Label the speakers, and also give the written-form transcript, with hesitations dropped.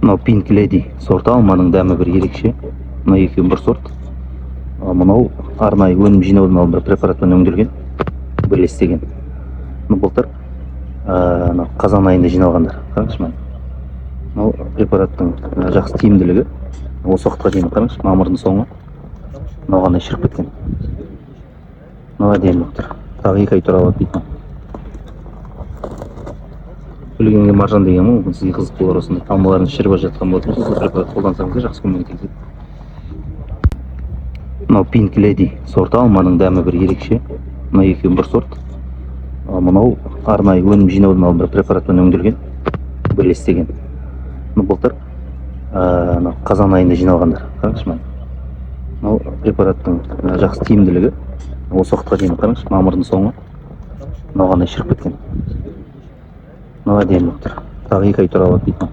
Speaker 1: Мынау Pink Lady сорты, алманың дәмі бір ерекше. Мына екеуі бір сорт. Мынау арнайы өнім жинаудың алдында препаратпен өңделген, бірлестеген. Былтыр қазан айында жиналғандар. Қараңызшы мына. Мынау препараттың жақсы тиімділігі. Осы уақытқа дейін қараңызшы, мамырдың соңы. Мынау ғана шіріп кеткен. Мынау әдемі тұр. Тағы 2 ай тұра алады дейді. Білгенге маржан деген ғой, сізге қызық болар, осындай тамырларын шіріп жатқан болатын болса, препарат қолдансаңыз жақсы көмек тигізеді. Мынау Pink Lady сорты, алманың дәмі бір ерекше. Мына екеуі бір сорт. Мынау арнайы өнім жинаудың алдында препаратпен өңделген, бірлестеген. Былтыр қазан айында жиналғандар. Қараңызшы мына. Мынау препараттың жақсы тиімділігі. Осы уақытқа дейін қараңызшы, мамырдың соңы. Мынау ғана шіріп кеткен. Мынау әдемі тұр. Тағы 2 ай тұра алады дейді.